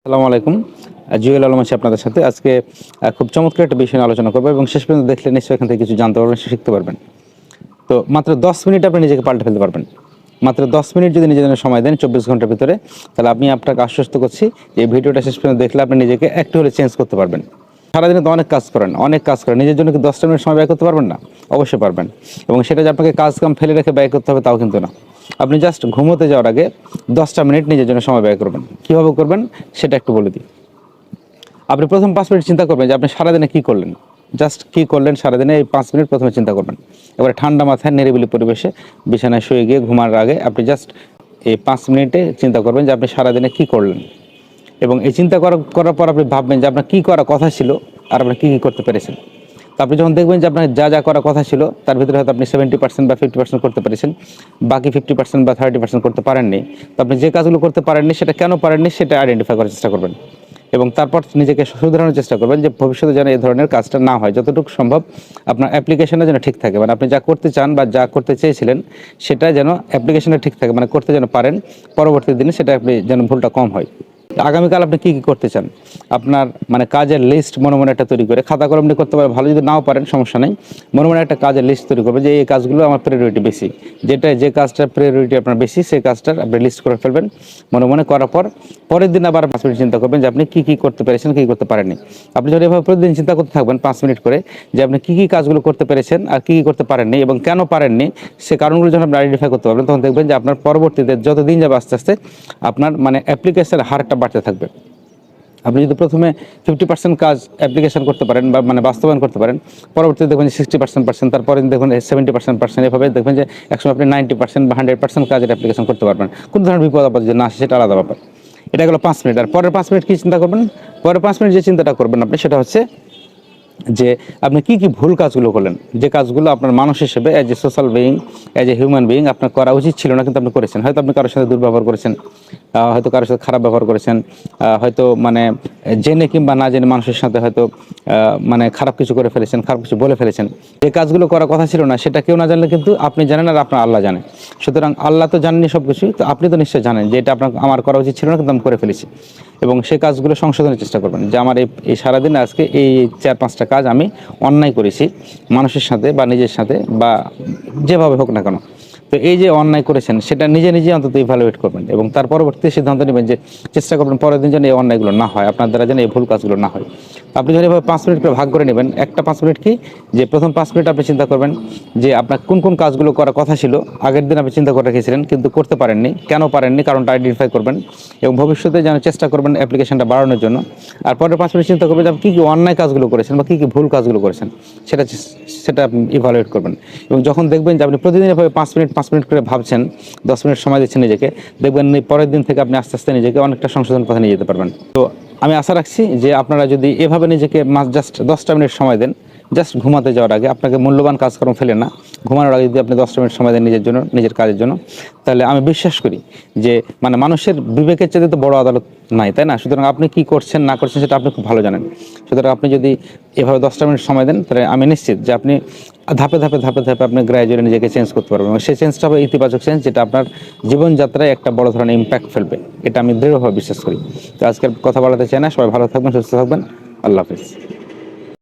আসসালামু আলাইকুম। জুয়েল আলম আছি আপনাদের সাথে। আজকে খুব চমৎকার একটা বিষয় নিয়ে আলোচনা করবো এবং শেষ পর্যন্ত দেখলে নিশ্চয়ই এখান থেকে কিছু জানতে পারবেন, শিখতে পারবেন। তো মাত্র 10 মিনিট আপনি নিজেকে পাল্টে ফেলতে পারবেন। মাত্র 10 মিনিট যদি নিজের জন্য সময় দেন 24 ঘন্টার ভিতরে, তাহলে আমি আপনাকে আশ্বস্ত করছি যে এই ভিডিওটা শেষ পর্যন্ত দেখলে আপনি নিজেকে একটু হলে চেঞ্জ করতে পারবেন। সারাদিনে তো অনেক কাজ করেন, নিজের জন্য কি 10টা মিনিট সময় ব্যয় করতে পারবেন না? অবশ্যই পারবেন। এবং সেটা যে আপনাকে কাজ কাম ফেলে রেখে ব্যয় করতে হবে তাও কিন্তু না। আপনি জাস্ট ঘুমোতে যাওয়ার আগে 10টা মিনিট নিজের জন্য সময় ব্যয় করবেন। কীভাবে করবেন সেটা একটু বলে দিই। আপনি প্রথম 5 মিনিট চিন্তা করবেন যে আপনি সারাদিনে কী করলেন, জাস্ট কী করলেন সারাদিনে, এই 5 মিনিট প্রথমে চিন্তা করবেন। এবারে ঠান্ডা মাথায় নিরিবিলি পরিবেশে বিছানায় শুয়ে গিয়ে ঘুমার আগে আপনি জাস্ট এই 5 মিনিটে চিন্তা করবেন যে আপনি সারাদিনে কী করলেন। এবং এই চিন্তা করার পর আপনি ভাববেন যে আপনার কী করার কথা ছিল আর আপনি কী করতে পেরেছেন। তো আপনি যখন দেখবেন যে আপনার যা করার কথা ছিল তার ভিতরে হয়তো আপনি 70% বা 50% করতে পেরেছেন, বাকি 50% বা 30% করতে পারেননি। তো আপনি যে কাজগুলো করতে পারেননি সেটা কেন পারেননি সেটা আইডেন্টিফাই করার চেষ্টা করবেন। এবং তারপর নিজেকে শুধরানোর চেষ্টা করবেন যে ভবিষ্যতে যেন এই ধরনের কাজটা না হয়, যতটুকু সম্ভব আপনার অ্যাপ্লিকেশনটা যেন ঠিক থাকে, মানে আপনি যা করতে চান বা যা করতে চেয়েছিলেন সেটা যেন অ্যাপ্লিকেশনটা ঠিক থাকে, মানে করতে যেন পারেন, পরবর্তী দিনে সেটা আপনি যেন ভুলটা কম হয়। আগামীকাল আপনি কী করতে চান, আপনার মানে কাজের লিস্ট মনে মনে একটা তৈরি করে, খাতা কলম নিয়ে করতে পারেন, ভালো যদি নাও পারেন সমস্যা নেই, মনে মনে একটা কাজের লিস্ট তৈরি করবেন যে এই কাজগুলো আমার প্রায়োরিটি বেশি, যে কাজটার প্রায়োরিটি আপনার বেশি সেই কাজটার আপনি লিস্ট করে ফেলবেন। মনে মনে করার পর পরের দিন আবার 5 মিনিট চিন্তা করবেন যে আপনি কী করতে পেরেছেন, কী করতে পারেননি। আপনি যখন এভাবে প্রতিদিন চিন্তা করতে থাকবেন 5 মিনিট করে যে আপনি কী কাজগুলো করতে পেরেছেন আর কী করতে পারেননি এবং কেন পারেননি, সে কারণগুলো যখন আপনি আইডেন্টিফাই করতে পারবেন, তখন দেখবেন যে আপনার পরবর্তীতে যত দিন যাবে আস্তে আস্তে আপনার মানে অ্যাপ্লিকেশনের হারটা বাড়তে থাকবে। আপনি যদি প্রথমে 50% কাজ অ্যাপ্লিকেশন করতে পারেন বা মানে বাস্তবায়ন করতে পারেন, পরবর্তীতে দেখবেন যে 60%, তারপরে দেখবেন 70%, এভাবে দেখবেন যে একসময় আপনি 90% বা 100% কাজের অ্যাপ্লিকেশন করতে পারবেন। কোনো ধরনের বিপদ আপদ যে না আসে সেটা আলাদা ব্যাপার। এটা গেলো 5 মিনিট। আর পরের 5 মিনিট কী চিন্তা করবেন? পরের 5 মিনিট যে চিন্তাটা করবেন আপনি সেটা হচ্ছে যে আপনি কী ভুল কাজগুলো করলেন, যে কাজগুলো আপনার মানুষ হিসেবে as a social being, as a human being আপনার করা উচিত ছিল না কিন্তু আপনি করেছেন। হয়তো আপনি কারোর সাথে দুর্ব্যবহার করেছেন, হয়তো কারোর সাথে খারাপ ব্যবহার করেছেন, হয়তো মানে জেনে কিংবা না জেনে মানুষের সাথে হয়তো মানে খারাপ কিছু করে ফেলেছেন, খারাপ কিছু বলে ফেলেছেন। যে কাজগুলো করার কথা ছিল না সেটা কেউ না জানলে কিন্তু আপনি জানেন আর আপনার আল্লাহ জানে। সুতরাং আল্লাহ তো জানেনই সব কিছুই, তো আপনি তো নিশ্চয়ই জানেন যে এটা আমার করা উচিত ছিল না কিন্তু আমি করে ফেলেছি। এবং সেই কাজগুলো সংশোধনের চেষ্টা করবেন যে আমার এই সারাদিনে আজকে এই 4-5টা কাজ আমি অন্যায় করেছি মানুষের সাথে বা নিজের সাথে বা যেভাবে হোক না কেন। তো এই যে অন্যায় করেছেন সেটা নিজে অন্তত ইভ্যালুয়েট করবেন এবং তার পরবর্তীতে সিদ্ধান্ত নেবেন যে চেষ্টা করবেন পরের দিন যেন এই অন্যায়গুলো না হয়, আপনার দ্বারা যেন এই ভুল কাজগুলো না হয়। আপনি যখন এভাবে 5 মিনিট করে ভাগ করে নেবেন, একটা 5 মিনিট কি যে প্রথম 5 মিনিট আপনি চিন্তা করবেন যে আপনার কোন কাজগুলো করার কথা ছিল আগের দিন আপনি চিন্তা করে রেখেছিলেন কিন্তু করতে পারেননি, কেন পারেননি কারণটা আইডেন্টিফাই করবেন এবং ভবিষ্যতে যেন চেষ্টা করবেন অ্যাপ্লিকেশনটা বাড়ানোর জন্য। আর পরের 5 মিনিট চিন্তা করবেন যে আপনি কী অন্যায় কাজগুলো করেছেন বা কী ভুল কাজগুলো করেছেন সেটা আপনি ইভ্যালুয়েট করবেন। এবং যখন দেখবেন যে আপনি প্রতিদিন এভাবে 5 মিনিট করে ভাবছেন, 10 মিনিট সময় দিচ্ছেন নিজেকে, দেখবেন পরের দিন থেকে আপনি আস্তে আস্তে নিজেকে অনেকটা সংশোধন পথে নিয়ে যেতে পারবেন। তো আমি আশা রাখছি যে আপনারা যদি এভাবে নিজেকে জাস্ট 10টা মিনিট সময় দেন, জাস্ট ঘুমাতে যাওয়ার আগে, আপনাকে মূল্যবান কাজকর্ম ফেলে না, ঘুমানোর আগে যদি আপনি 10টা মিনিট সময় দেন নিজের জন্য, নিজের কাজের জন্য, তাহলে আমি বিশ্বাস করি যে মানে মানুষের বিবেকের চাইতে তো বড় আদালত নাই, তাই না? সুতরাং আপনি কী করছেন না করছেন সেটা আপনি খুব ভালো জানেন। সুতরাং আপনি যদি এভাবে 10টা মিনিট সময় দেন তাহলে আমি নিশ্চিত যে আপনি ধাপে আপনি গ্র্যাজুয়ালি নিজেকে চেঞ্জ করতে পারবেন এবং সেই চেঞ্জটা হবে ইতিবাচক চেঞ্জ, যেটা আপনার জীবনযাত্রায় একটা বড় ধরনের ইম্প্যাক্ট ফেলবে। এটা আমি দৃঢ়ভাবে বিশ্বাস করি। তো আজকের কথা বলাতে চাই না, সবাই ভালো থাকবেন, সুস্থ থাকবেন। আল্লাহ হাফিজ।